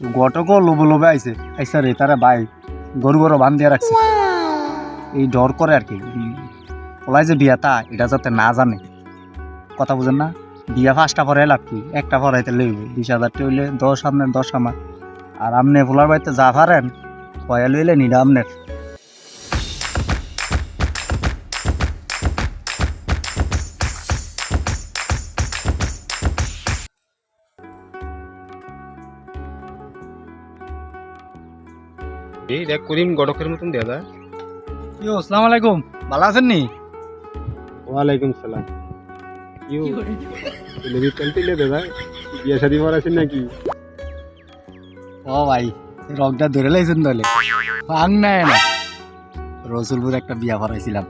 গটকও লোবে লোবে আইছে আইসা রে তারা ভাই গরু গরু বান দিয়ে রাখছে এই ডর করে আর কি ওলাই যে বিয়াটা এটা যাতে না জানে কথা বুঝেন না বিয়া 5টা পরে লাভ কি একটা পরাইতে লইব 20,000 টা হইলে 10 আপনার 10 আমার আর আপনি ফুলার বাড়িতে যা পারেন পয়া লইলে নিডা আপনার এই দেখ করিম গড়কের মতন দেয়া যায়। ইয়ো আসসালামু আলাইকুম ভালো আছেন নি ওয়ালাইকুম সালাম। ইউ লেবি চলতে লে দাদা বিয়া শাদি করাছেন নাকি? ও ভাই রংটা ধরে লাইছেন তাহলে ভাঙ নাই না রসুলপুর একটা বিয়া করাইছিলাম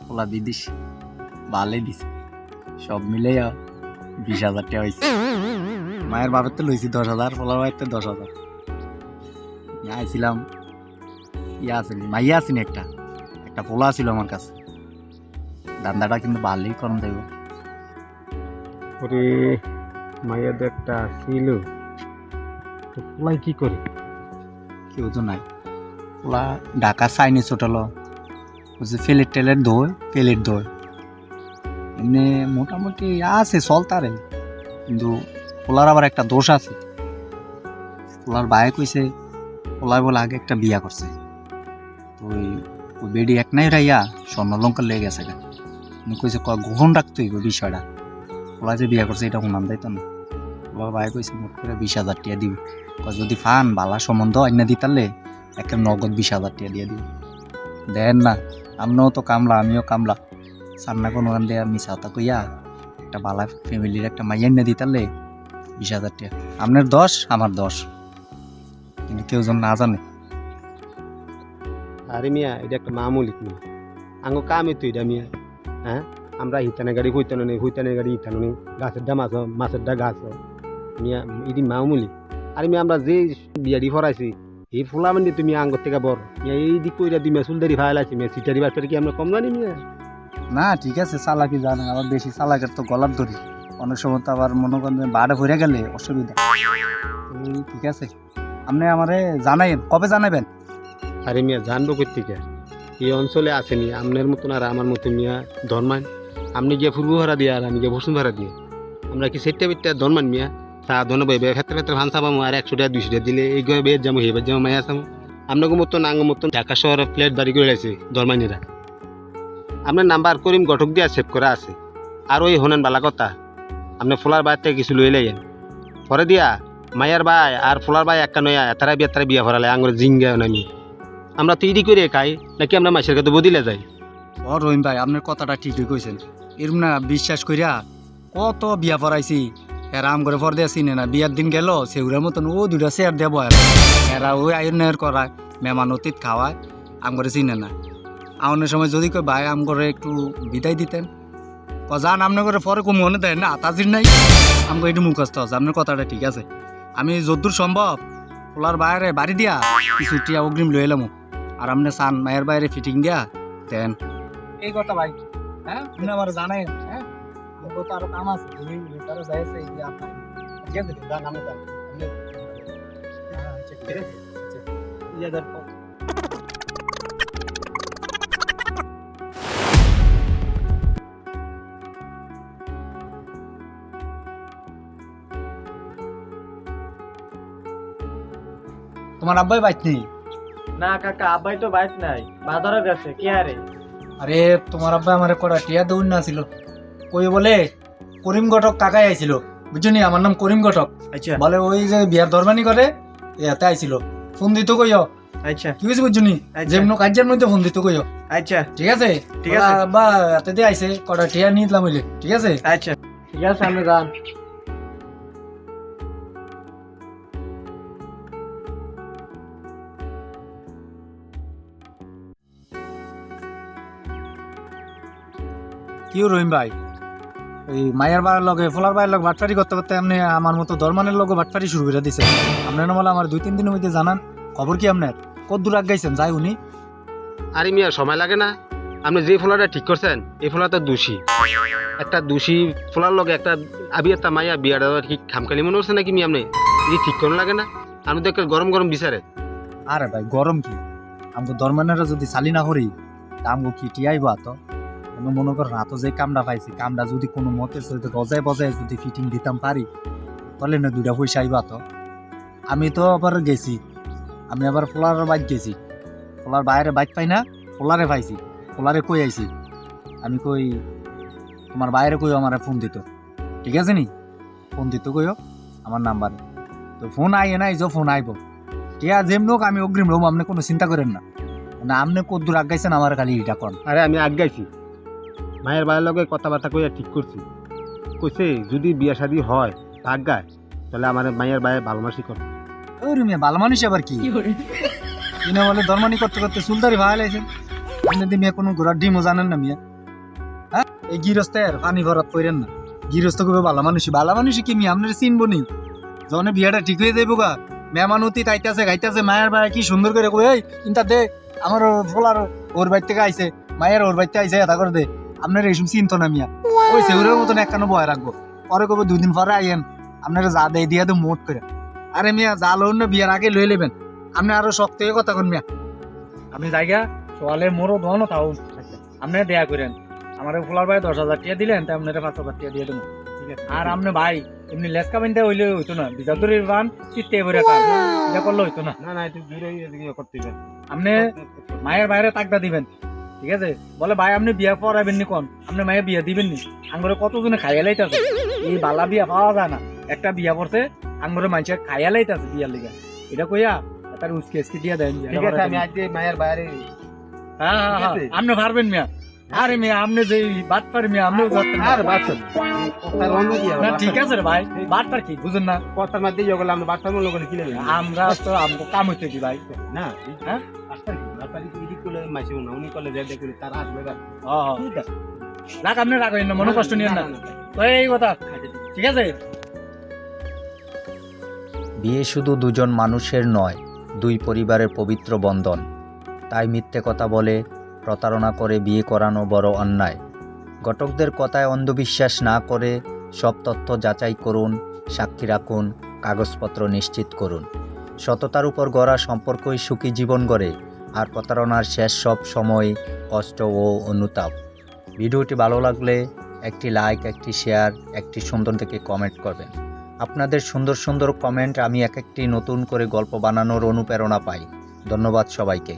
ওলা দিদিস ভালোই দিছে সব মিলে 20,000 টাকা হয়েছে মায়ের বাবার তো লইছি 10,000 পোলার বাড়িতে 10,000 আইছিলাম ইয়া আসেনি মাইয়া আসেনি একটা একটা পোলা ছিল আমার কাছে দান্দাটা কিন্তু ভালোই করম দেব ওরে মাইয়া তো একটা ছিল তো পোলাই কি করে? কেউ তো নাই পোলা ঢাকা চাইনিজ হোটেল বুঝছে প্লেট টেলের দই প্লেট দই এমনি মোটামুটি আছে চলতারে কিন্তু পোলার আবার একটা দোষ আছে পোলার ভাই কইছে পোলায় বলে আগে একটা বিয়া করছে তো ওই বেডি এক নাই রাইয়া স্বর্ণলঙ্কার লেগে গেছে কইছে গোপন রাখতে হইব বিষয়টা পোলা যে বিয়া করছে এটা শুনাম যাইতো না পোলার ভাই কইছে মোট করে 20,000 টাকা দিব যদি ফান বালা সম্বন্ধ আইনা দিতালে একটা নগদ 20,000 টাকা দিয়ে দিব দেন না আপনিও তো কামলা আমিও কামলা সামনা কোনো গান দেয়া মিশাতা কইয়া একটা বালা ফ্যামিলির একটা মাইয়া এনে দিতালে 20,000 টাকা আপনার 10 আমার 10 কিন্তু কেউ যেন না জানে আরে মিয়া এটা একটা মামুলিক মিয়া আঙ্গো কামে তো এটা মিয়া। হ্যাঁ আমরা হিতানে গাড়ি হইতানো নেই হইতানের গাড়ি হিতানো নেই গাছের ডা মাছ মাছের ডা গাছ মিয়া এটি মামুলি। আরে মিয়া আমরা যে বিয়ারি ফরাইছি এই ফুলা মানে তুমি আঙ্গর থেকে বড় মিয়া এই দিক কইরা দি মেসুল দারি ফাইলাইছি মিয়া সিটারি বাটপারি কি আমরা কম জানি মিয়া? না ঠিক আছে চালাকি জানে আবার বেশি চালাকের তো গলার ধরি অনেক সময় তো আবার মনে করেন বাড়ে ভরে গেলে অসুবিধা ঠিক আছে আপনি আমারে জানাইবেন কবে জানাবেন আরে মিয়া জানবো কোথেকে এই অঞ্চলে আসেনি আপনার মতন আর আমার মতন মিয়া ধর্মান আপনি গিয়ে পূর্ব ভাড়া দিয়ে আর আমি গিয়ে বসুন ভাড়া দিয়ে আমরা কি সেটটা বেটটা ধর্মান মিয়া চা ধন বই ক্ষেত্রে ক্ষেত্রে ভান চাপামো আর 100 টাকা 200 টাকা দিলে এই গয়ে বের যাবো হেবার যাবো মায়া আসামো আপনাকে মতন আঙ্গ মতন ঢাকা শহরে ফ্ল্যাট বাড়ি করে আছে ধর্মানিরা আপনার নাম্বার করিম গঠক দিয়ে সেভ করা আছে আর ওই হনেন বালা কথা আপনি ফোলার বাইর থেকে কিছু লই লাইয়েন পরে দিয়া মায়ার ভাই আর ফোলার ভাই একটা নয়া এতারা বিয়া ভরালে আঙুরে জিঙ্গা নামি আমরা তো ইডি করে খাই নাকি আমরা মাছের কাছে বদিলে যাই? ও রহিম ভাই আপনার কথাটা ঠিকই কইছেন এরম না বিশ্বাস কইরা কত বিয়া পড়াইছি এরা আম করে পর দিয়ে চিনে না বিয়ার দিন গেল সেগুলোর মতন ও দুটা চেয়ার দেবো এরা ওই আয়নের করায় মেহমান অতীত খাওয়ায় আম করে চিনে না আউনের সময় যদি কই ভাই আম করে একটু বিদায় দিতেন যান আপনি করে পরে কম মনে দেয় না তাজির নাই আমাকে একটু মুখস্থ আছে আপনার কথাটা ঠিক আছে আমি যদ্দূর সম্ভব পোলার বাইরে বাড়ি দিয়া কিছু টিয়া অগ্রিম লই এলাম আর আপনি চান মায়ের বাইরে ফিটিং দিয়া দেন এই কথা ভাই হ্যাঁ আপনি আমার জানাই হ্যাঁ তো আরো কাম আছে তারা যাইছে এই যে আপনার ঠিক আছে গান আমি গান হ্যাঁ ঠিক আছে ইয়া দর তোমার আব্বাই বাইক নেই? না কাকা আব্বাই তো বাইক নাই বাজারে গেছে কি আরে? আরে তোমার আব্বা আমার কটা টিয়া দৌড় না ছিল কই বলে করিম ঘটক কাকাই আইছিল বুঝছো নি আমার নাম করিম ঘটক আচ্ছা বলে ওই যে বিয়ার দরবানি করে এতে আইছিল ফোন দিত কইও আচ্ছা কি হয়েছে বুঝছো নি যেমন কাজের মধ্যে ফোন দিত কইও আচ্ছা ঠিক আছে ঠিক আছে আব্বা এতে দিয়ে আইছে কটা টিয়া নিয়ে দিলাম হইলে ঠিক আছে আচ্ছা ঠিক আছে আমি যান। কি রহিম ভাই ওই মায়ের বাড়ির লগে ফোলার বাড়ির লগে বাটপারি করতে করতে আপনি আমার মতো ধর্মানের লগে বাটপারি শুরু করে দিছে আপনার না বলে আমার 2-3 দিনের মধ্যে জানান খবর কি আপনার কত দূর আগাইছেন যাই উনি? আরে মিয়া সময় লাগে না আপনি যে ফোলাটা ঠিক করছেন এই ফোলাটা দোষী একটা দোষী ফোলার লগে একটা আবি একটা মাইয়া বিয়াটা কি খামখালি মনে হচ্ছে নাকি মিয়া আপনি এই ঠিক কোনো লাগে না? আমি তো একটা গরম গরম বিচারে। আরে ভাই গরম কি আমগো ধর্মানেরা যদি চালি না করি তা আমগো কি টিয়াইব তো আমি মনে করেন হাতো যে কামড়া পাইছি কামড়া যদি কোনো মতে যদি রজায় বজায় যদি ফিটিং দিতাম পারি তাহলে না দুইটা পয়সা আইবা তো। আমি তো আবার গেছি আমি আবার পোলার বাইক গেছি পোলার বাইরে বাইক পাই না পোলারে পাইছি পোলারে কই আইছি আমি কই তোমার বাইরে কই আমার ফোন দিত ঠিক আছে নি ফোন দিত কইও আমার নাম্বারে তো ফোন আইয়ে নাই যে ফোন আইব টিয়া যেম লোক আমি অগ্রিম রুম আপনি কোনো চিন্তা করেন না না আপনি কদ্দুর আগাইছেন আমার খালি এটা কন। আরে আমি আগাইছি মায়ের বাড়ির লগে কথাবার্তা কইয়া ঠিক করছি কইছে যদি বিয়া শাদী হয় আগায় তাহলে আমার মায়ের বাড়ি ভালোবাসি করে। ওই মেয়ে ভালো মানুষ আবার কি কিনা বলে ধর্মানি করতে করতে সুলতারি ভাই লাইছেন আপনি দি মেয়ে কোনো ঘোরার ডিমও জানেন না মিয়া হ্যাঁ এই গৃহস্থের পানি ভরাত করেন না গৃহস্থ কবে ভালো মানুষ কি মিয়া আপনার চিনবো নি যখন বিয়াটা ঠিক হয়ে যাইব গা মেহমানতি তাইতাছে গাইতাছে মায়ের বাড়ি কি সুন্দর করে কই এই চিন্তা দে আমার ফোলার ওর বাড়ি থেকে আইছে মায়ের ওর বাড়িতে আইছে এটা করে দে আপনার এইসব চিন্তা না মিয়া ওই সেউরের মতন একখানো বয় রাখবো পরে কবে 2 দিন পরে আইয়েন আপনারা যা দেয় দিয়া তো মোট করে আরে মিয়া যা লোন না বিয়ার আগে লই নেবেন আপনি আরো শক্ত হয়ে কথা কোন মিয়া আপনি জায়গা সোয়ালে মোরও ধনও তাও আপনি দেয়া করেন আমার ফোলার ভাই 10,000 টাকা দিলেন তাই আপনার 5,000 টাকা দিয়ে দেবো আর আপনি ভাই এমনি লেসকা বান্ধা হইলে হইতো না বিজাদুরের বান চিত্তে ভরে কাজ এটা করলে হইতো না। না না একটু দূরে করতে হবে আপনি মায়ের বাইরে তাকদা দিবেন ঠিক আছে বলে ভাই আপনি বিয়া পড়াবেন নি কোন আপনি মায়ের বিয়া দিবেন নি আঙ্গরে কতজনে খাইয়া লাইতাছে এই বালা বিয়া পাওয়া যায় না একটা বিয়া পড়ছে আঙ্গরে মানুষে খাইয়া লাইতাছে বিয়ার লিগা এটা কইয়া তার উস্কে এসকে দিয়া দেন ঠিক আছে আমি আজ মায়ের বাইরে হ্যাঁ হ্যাঁ আপনি পারবেন মিয়া আরে মিয়া আপনি যে বাদ পার মিয়া আপনিও করতেন আর বাচ্চা কথার অন্য কি না ঠিক আছে রে ভাই বাদটার কি বুঝেন না কথার মধ্যে যেগুলো আমরা বাচ্চার মূল্য করে কিনে আমরা তো আমগো কাম হইতে কি ভাই না হ্যাঁ বাচ্চার কি ইডিট করলে মাসে উনি করলে যে দেখলে তার আসবে রাখ আপনি রাখেন না মনে কষ্ট নিয়েন না তো এই কথা ঠিক আছে। বিয়ে শুধু দুজন মানুষের নয়, দুই পরিবারের পবিত্র বন্ধন। তাই মিথ্যে কথা বলে প্রতারণা করে বিয়ে করানো বড় অন্যায়। ঘটকদের কথায় অন্ধবিশ্বাস না করে সব তথ্য যাচাই করুন, সাক্ষী রাখুন, কাগজপত্র নিশ্চিত করুন। সততার উপর গড়া সম্পর্কই সুখী জীবন গড়ে, আর প্রতারণার শেষ সব সময় কষ্ট ও অনুতাপ। ভিডিওটি ভালো লাগলে একটি লাইক, একটি শেয়ার, একটি সুন্দর থেকে কমেন্ট করবেন। আপনাদের সুন্দর সুন্দর কমেন্ট আমি এক একটি নতুন করে গল্প বানানোর অনুপ্রেরণা পাই। ধন্যবাদ সবাইকে।